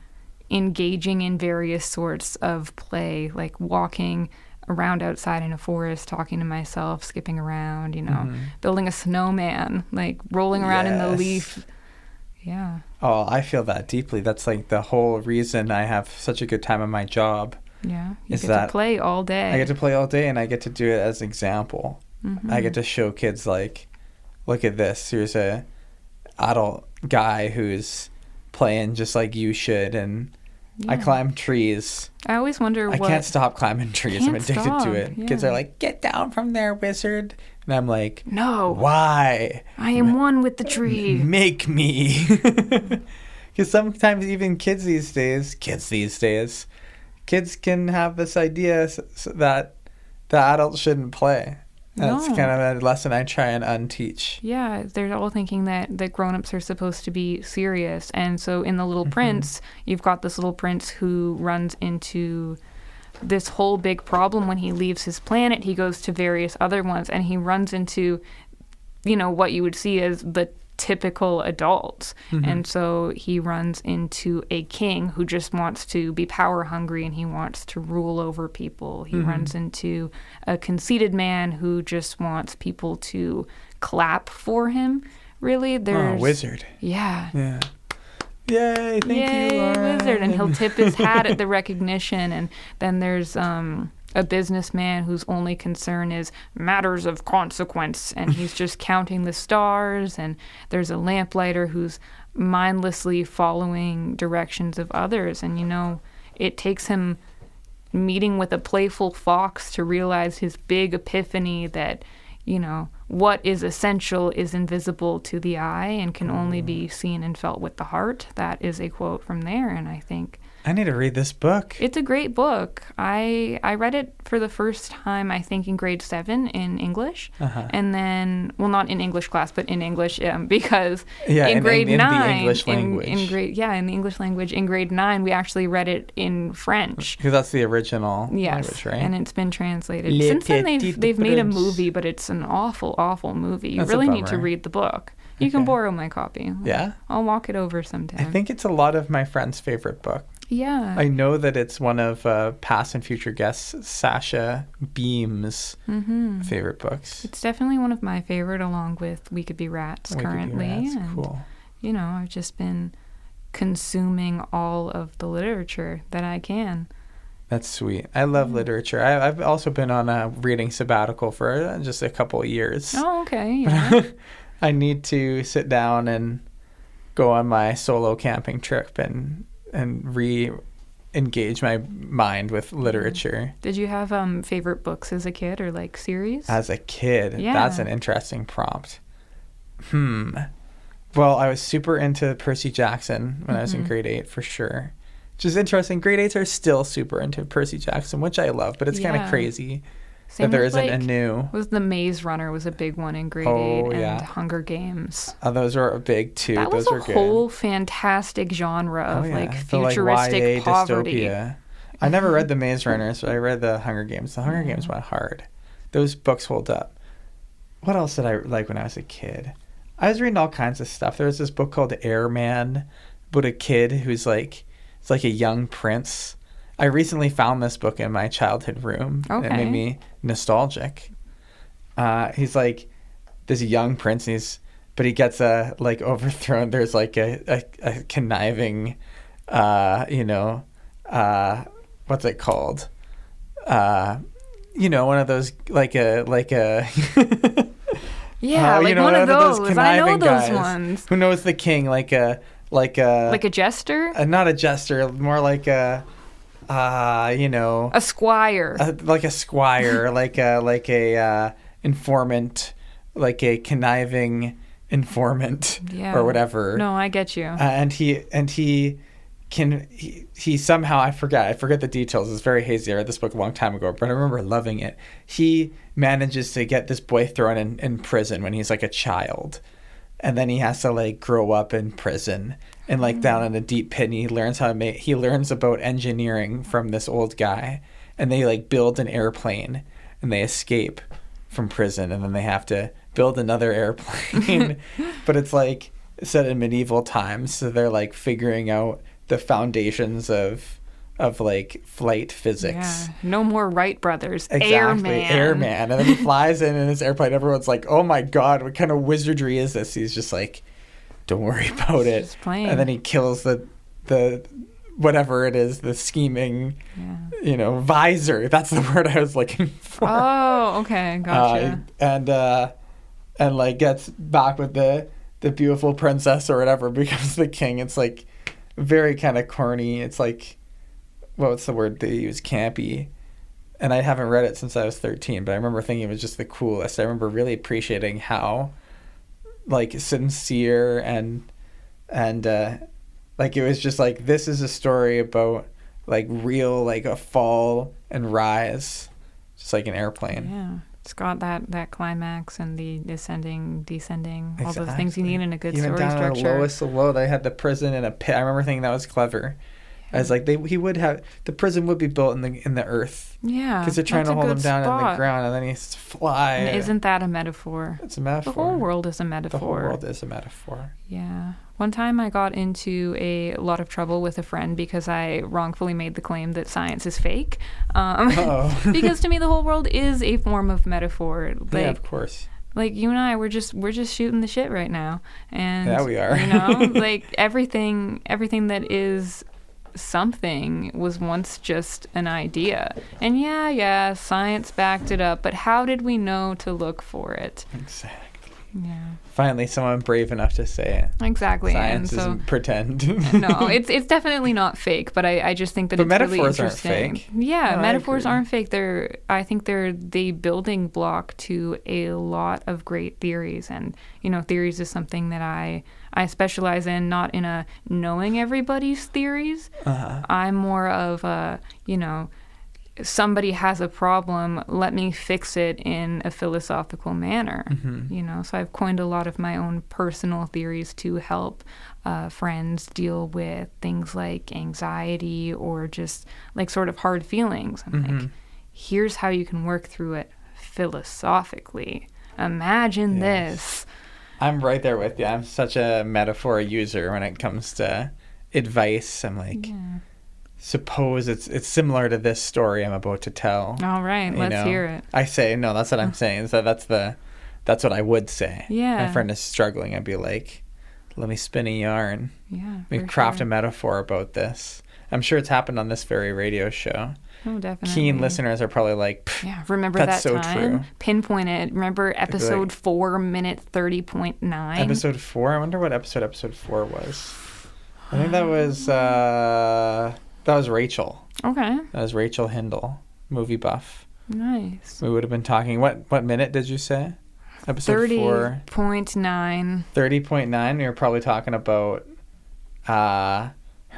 engaging in various sorts of play, like walking around outside in a forest, talking to myself, skipping around, you know, building a snowman, like rolling around in the Yes. leaf. Yeah. Oh, I feel that deeply. That's like the whole reason I have such a good time at my job. Yeah. You Is get that to play all day. I get to play all day, and I get to do it as an example. I get to show kids, like, look at this. Here's a adult guy who's playing just like you should, and I climb trees. I always wonder I can't stop climbing trees. I'm Can't addicted stop, to it. Kids yeah. are like, get down from there, wizard. And I'm like, No. why? I am one with the tree. Make me. Because sometimes even kids can have this idea that the adults shouldn't play. That's No. kind of a lesson I try and unteach. Yeah, they're all thinking that grown-ups are supposed to be serious. And so in The Little Prince, you've got this little prince who runs into this whole big problem when he leaves his planet. He goes to various other ones, and he runs into, you know, what you would see as the typical adults. And so he runs into a king who just wants to be power hungry, and he wants to rule over people. He runs into a conceited man who just wants people to clap for him. Really, there's Wizard. Yeah. Yeah. Yay, thank Yay, you, Lauren. wizard. And he'll tip his hat at the recognition. And then there's a businessman whose only concern is matters of consequence, and he's just counting the stars. And there's a lamplighter who's mindlessly following directions of others. And, you know, it takes him meeting with a playful fox to realize his big epiphany that, you know, what is essential is invisible to the eye and can only be seen and felt with the heart. That is a quote from there, and I think I need to read this book. it's a great book. I read it for the first time, I think, in grade 7 in English. And then, well, not in English class, but in English, because in grade 9, the English language. in the English language, in grade 9, we actually read it in French. Because that's the original language, right? And it's been translated. Le Since then, Petit they've made a Prince. movie, but it's an awful movie. You That's a really need to bummer. read the book. You can borrow my copy. Yeah? I'll walk it over sometime. I think it's a lot of my friends' favorite book. Yeah. I know that it's one of past and future guests, Sasha Beam's favorite books. It's definitely one of my favorite, along with We Could Be Rats We Could Be currently. Rats, And, cool. you know, I've just been consuming all of the literature that I can. That's sweet. I love literature. I've also been on a reading sabbatical for just a couple of years. Oh, okay. Yeah. I need to sit down and go on my solo camping trip and re-engage my mind with literature. Did you have favorite books as a kid, or like series? As a kid, Yeah. that's an interesting prompt. Well, I was super into Percy Jackson when I was in grade 8, for sure. Which is interesting. Grade 8s are still super into Percy Jackson, which I love, but it's kind of Yeah. crazy Same that there with, isn't a like, new. Was the Maze Runner was a big one in grade Oh, 8, and yeah. Hunger Games. Those were big too. That was Those a were good. whole fantastic genre of like The, futuristic YA poverty. dystopia. I never read the Maze Runner, so I read the Hunger Games. The Hunger Games went hard. Those books hold up. What else did I like when I was a kid? I was reading all kinds of stuff. There was this book called Airman about a kid who's like, it's like a young prince. I recently found this book in my childhood room. Okay. It made me nostalgic. He's like this young prince, but he gets overthrown. There's like a conniving, what's it called? One of those like a Yeah, like one one of those. I know conniving those guys ones. Who knows the king? Like a jester? not a jester, more like a A squire. like a squire, like a informant, like a conniving informant, Yeah. or whatever. No, I get you. And he he somehow, I forget the details. It's very hazy. I read this book a long time ago, but I remember loving it. He manages to get this boy thrown in prison when he's like a child. And then he has to like grow up in prison and like down in a deep pit, and he learns about engineering from this old guy, and they like build an airplane and they escape from prison, and then they have to build another airplane. But it's like set in medieval times, so they're like figuring out the foundations of like flight physics. Yeah. No more Wright brothers. Exactly. Airman. And then he flies in his airplane. Everyone's like, oh my God, what kind of wizardry is this? He's just like, don't worry about it. Just playing. And then he kills the whatever it is, the scheming, visor. That's the word I was looking for. Oh, okay. Gotcha. And like gets back with the beautiful princess or whatever, becomes the king. It's like very kind of corny. It's like, what's the word they use? Campy. And I haven't read it since I was 13, but I remember thinking it was just the coolest. I remember really appreciating how like sincere and like it was just like, this is a story about like real, like a fall and rise, just like an airplane. Yeah. It's got that climax and the ascending, descending, all Exactly. those things you need in a good Even story down structure. At the lowest of low, they had the prison in a pit. I remember thinking that was clever. I was like, he would have, the prison would be built in the earth. Yeah. Because they're trying to hold him down in the ground, and then he's fly. And isn't that a metaphor? It's a metaphor. The whole world is a metaphor. The whole world is a metaphor. Yeah. One time I got into a lot of trouble with a friend because I wrongfully made the claim that science is fake. Because to me, the whole world is a form of metaphor. Like, yeah, of course. Like you and I, we're just shooting the shit right now, and yeah, we are. Like everything that is something was once just an idea, and yeah, science backed it up. But how did we know to look for it? Exactly. Yeah. Finally, someone brave enough to say it. Exactly. Science and so, isn't pretend. No, it's definitely not fake, but I just think that but it's really metaphors interesting. Aren't fake. Yeah, No, metaphors aren't fake. I think they're the building block to a lot of great theories, and theories is something that I specialize in, not in a knowing everybody's theories. I'm more of a, somebody has a problem, let me fix it in a philosophical manner. So I've coined a lot of my own personal theories to help friends deal with things like anxiety or just like sort of hard feelings. I'm like, here's how you can work through it philosophically. Imagine this. I'm right there with you. I'm such a metaphor user when it comes to advice. I'm like, suppose it's similar to this story I'm about to tell. All right, let's hear it. I say, no, that's what I'm saying. So that's what I would say. Yeah. My friend is struggling. I'd be like, let me spin a yarn. Yeah. We craft a metaphor about this. I'm sure it's happened on this very radio show. Oh, definitely. Keen listeners are probably like, remember that's that so time? True. Pinpoint it. Remember episode 4, minute 30.9? Episode 4? I wonder what episode 4 was. I think that was Rachel. Okay. That was Rachel Hindle, movie buff. Nice. We would have been talking, what minute did you say? Episode 4. 30.9. 30.9. We were probably talking about her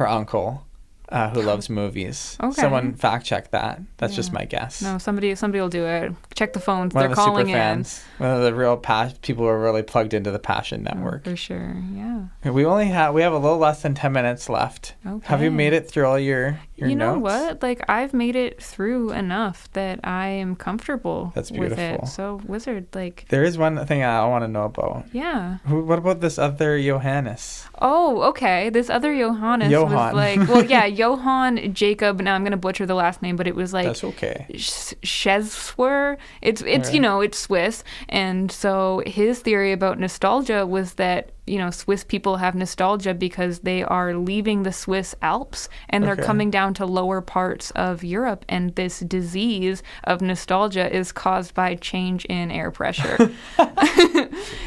uncle. Who loves movies. Okay. Someone fact check that. That's just my guess. No, somebody will do it. Check the phones. One They're of the calling super in. fans. One of the real people who are really plugged into the Passion Network. For sure, yeah. We have a little less than 10 minutes left. Okay. Have you made it through all your notes? You know what? Like, I've made it through enough that I am comfortable That's with beautiful. it. So, Wizard, like... There is one thing I want to know about. Yeah. What about this other Johannes? Oh, okay. This other Johannes was like... Well, yeah, Johann Jacob... Now, I'm going to butcher the last name, but it was like... That's okay. Cheswer. It's right. It's Swiss. And so his theory about nostalgia was that, Swiss people have nostalgia because they are leaving the Swiss Alps and they're coming down to lower parts of Europe. And this disease of nostalgia is caused by change in air pressure.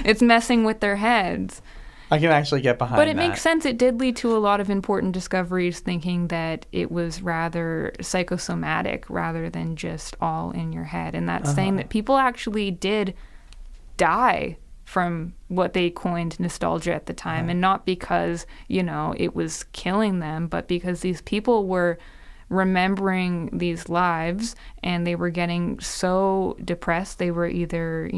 It's messing with their heads. I can actually get behind that. But it makes sense. It did lead to a lot of important discoveries, thinking that it was rather psychosomatic rather than just all in your head. And that's saying that people actually did die from what they coined nostalgia at the time, and not because, it was killing them, but because these people were remembering these lives and they were getting so depressed they were either,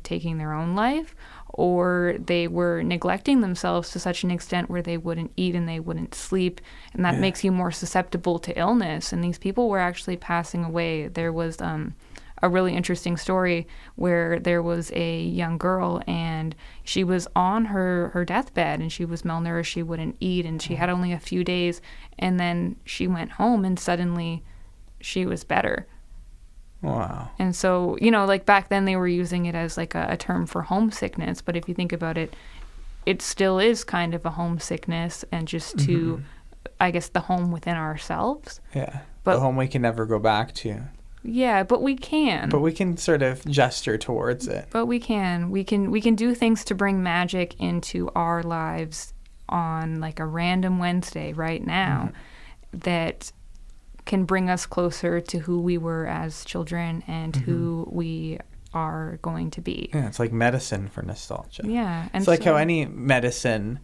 taking their own life, or they were neglecting themselves to such an extent where they wouldn't eat and they wouldn't sleep, and that makes you more susceptible to illness. And these people were actually passing away. There was a really interesting story where there was a young girl and she was on her deathbed and she was malnourished, she wouldn't eat, and she had only a few days, and then she went home and suddenly she was better. Wow. And so, like back then they were using it as like a term for homesickness, but if you think about it, it still is kind of a homesickness, and just to, I guess, the home within ourselves. Yeah. But the home we can never go back to. Yeah, but we can. But we can sort of gesture towards it. But we can. We can do things to bring magic into our lives on like a random Wednesday right now that can bring us closer to who we were as children and who we are going to be. Yeah, it's like medicine for nostalgia. Yeah. And it's like how any medicine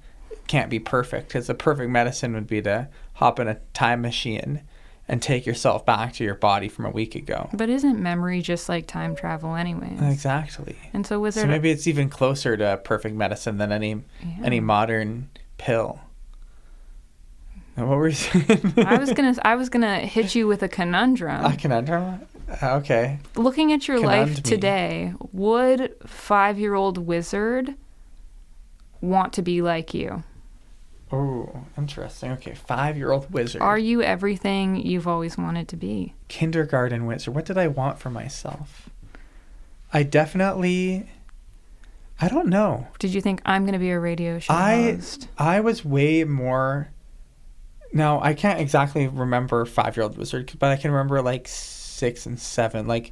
can't be perfect, because the perfect medicine would be to hop in a time machine and take yourself back to your body from a week ago. But isn't memory just like time travel anyways? Exactly. And so was there... So maybe it's even closer to perfect medicine than any modern pill. And what were you saying? I was gonna hit you with a conundrum. A conundrum? Okay. Looking at your life me. today, would 5-year-old wizard want to be like you? Oh, interesting. Okay, 5-year-old wizard. Are you everything you've always wanted to be? Kindergarten wizard. What did I want for myself? I definitely... I don't know. Did you think I'm going to be a radio show host? I was way more... Now, I can't exactly remember 5-year-old wizard, but I can remember like 6 and 7, like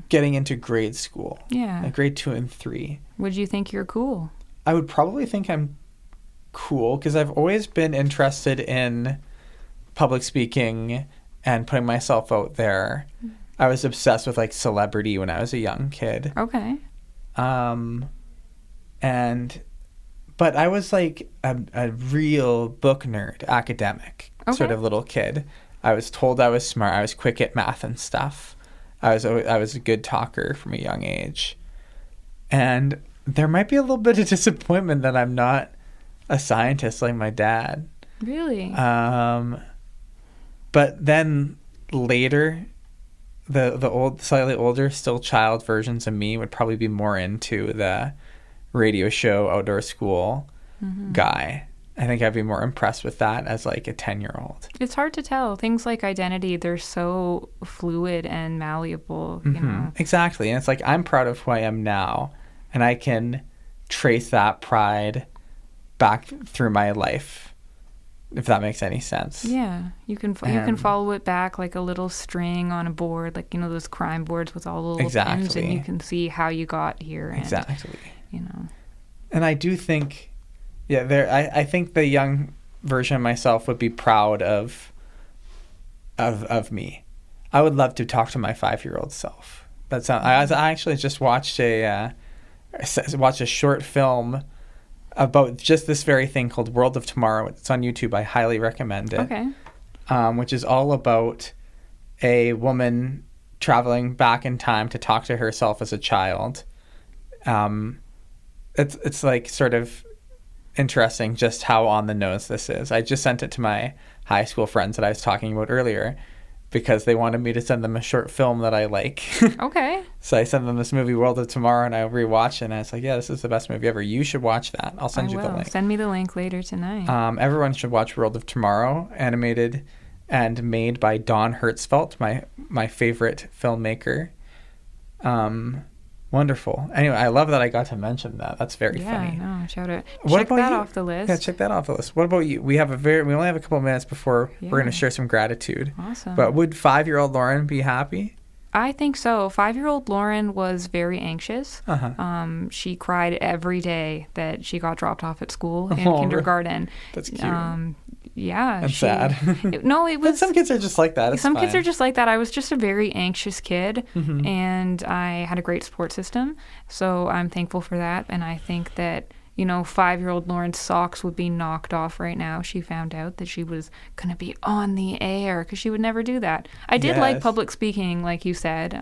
getting into grade school. Yeah. Like grade 2 and 3. Would you think you're cool? I would probably think I'm cool, because I've always been interested in public speaking and putting myself out there. I was obsessed with like celebrity when I was a young kid. Okay. But I was like a real book nerd, academic sort of little kid. I was told I was smart. I was quick at math and stuff. I was a good talker from a young age. And there might be a little bit of disappointment that I'm not a scientist like my dad. Really? But then later, the slightly older, still child versions of me would probably be more into the radio show, outdoor school guy. I think I'd be more impressed with that as like a 10-year-old. It's hard to tell. Things like identity, they're so fluid and malleable, you know. Exactly. And it's like, I'm proud of who I am now, and I can trace that pride back through my life, if that makes any sense. Yeah, you can follow it back like a little string on a board, like, those crime boards with all the little pins, and you can see how you got here. And, exactly. And I do think, I think the young version of myself would be proud of me. I would love to talk to my 5-year-old self. I actually just watched a short film about just this very thing called World of Tomorrow. It's on YouTube. I highly recommend it. Okay. Which is all about a woman traveling back in time to talk to herself as a child. It's like sort of interesting just how on the nose this is. I just sent it to my high school friends that I was talking about earlier, because they wanted me to send them a short film that I like. Okay. So I sent them this movie, World of Tomorrow, and I rewatched it, and I was like, yeah, this is the best movie ever. You should watch that. I'll send you the link. Send me the link later tonight. Everyone should watch World of Tomorrow, animated and made by Don Hertzfeldt, my favorite filmmaker. Wonderful. Anyway, I love that I got to mention that. That's very funny. Yeah, no, shout out. Check that off the list. Yeah, check that off the list. What about you? We only have a couple of minutes before we're going to share some gratitude. Awesome. But would 5-year-old Lauren be happy? I think so. 5-year-old Lauren was very anxious. She cried every day that she got dropped off at school in kindergarten. That's cute. Yeah. And sad. No, it was. But some kids are just like that. It's some fine. kids are just like that. I was just a very anxious kid, and I had a great support system. So I'm thankful for that. And I think that, 5-year-old Lauren's socks would be knocked off right now. She found out that she was going to be on the air because she would never do that. I did like public speaking, like you said.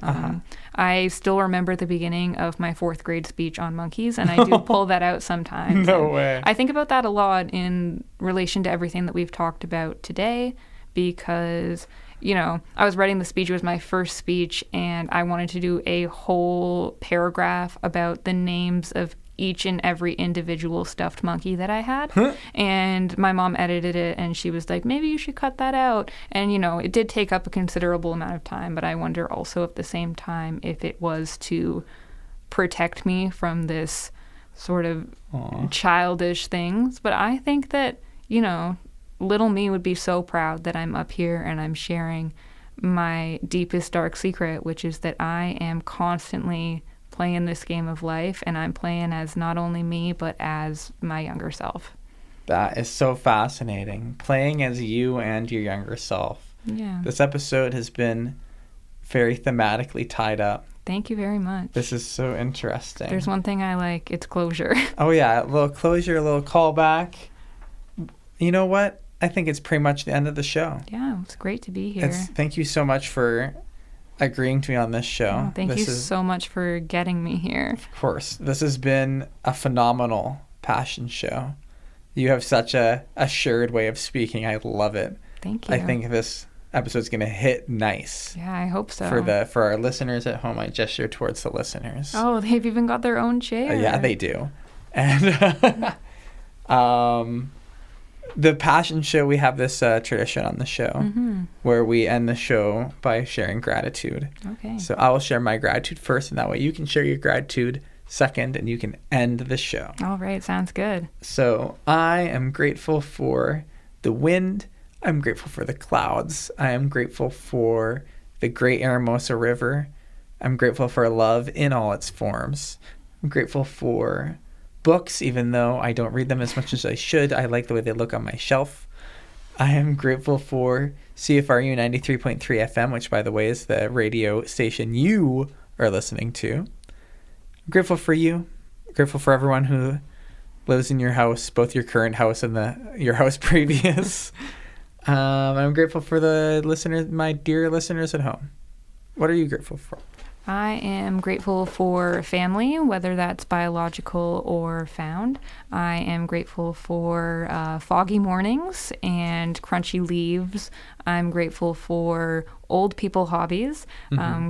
I still remember the beginning of my 4th grade speech on monkeys, and I do pull that out sometimes. No way. I think about that a lot in relation to everything that we've talked about today because, I was writing the speech. It was my first speech, and I wanted to do a whole paragraph about the names of each and every individual stuffed monkey that I had. And my mom edited it, and she was like, maybe you should cut that out. And, it did take up a considerable amount of time, but I wonder also at the same time if it was to protect me from this sort of childish things. But I think that, little me would be so proud that I'm up here and I'm sharing my deepest dark secret, which is that I am constantly playing this game of life, and I'm playing as not only me, but as my younger self. That is so fascinating. Playing as you and your younger self. Yeah. This episode has been very thematically tied up. Thank you very much. This is so interesting. There's one thing I like. It's closure. Oh, yeah. A little closure, a little callback. You know what? I think it's pretty much the end of the show. Yeah, it's great to be here. Thank you so much for agreeing to me on this show. Oh, thank you so much for getting me here. Of course. This has been a phenomenal passion show. You have such a assured way of speaking. I love it. Thank you. I think this episode's going to hit nice. Yeah, I hope so. For our listeners at home, I gesture towards the listeners. Oh, they've even got their own chair. Yeah, they do. And the passion show, we have this tradition on the show where we end the show by sharing gratitude. Okay. So I will share my gratitude first, and that way you can share your gratitude second, and you can end the show. All right, sounds good. So I am grateful for the wind. I'm grateful for the clouds. I am grateful for the Great Hermosa River. I'm grateful for love in all its forms. I'm grateful for books, even though I don't read them as much as I should. I like the way they look on my shelf. I am grateful for CFRU 93.3 FM, which, by the way, is the radio station you are listening to. I'm grateful for you. I'm grateful for everyone who lives in your house, both your current house and your house previous. I'm grateful for the listeners, my dear listeners at home. What are you grateful for? I am grateful for family, whether that's biological or found. I am grateful for foggy mornings and crunchy leaves. I'm grateful for old people hobbies.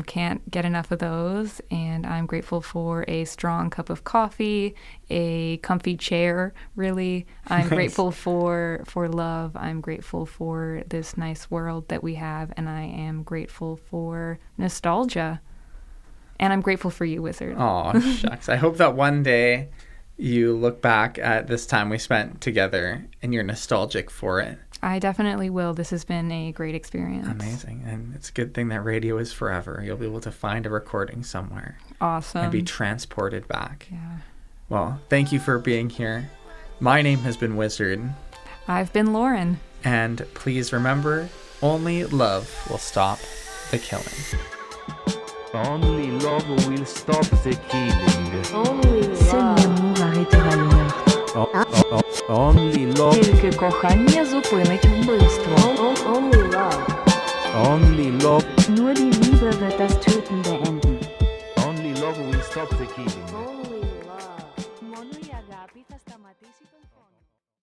Can't get enough of those. And I'm grateful for a strong cup of coffee, a comfy chair, really. I'm grateful for love. I'm grateful for this nice world that we have. And I am grateful for nostalgia. And I'm grateful for you, Wizard. Oh, shucks. I hope that one day you look back at this time we spent together and you're nostalgic for it. I definitely will. This has been a great experience. Amazing. And it's a good thing that radio is forever. You'll be able to find a recording somewhere. Awesome. And be transported back. Yeah. Well, thank you for being here. My name has been Wizard. I've been Lauren. And please remember, only love will stop the killing. Only love will stop the killing. Seul l'amour arrêtera le meurtre. Only love. Тільки кохання зупинить вбивство. Only love. Only love. Nur die Liebe wird das Töten beenden. Only love will stop the killing. Only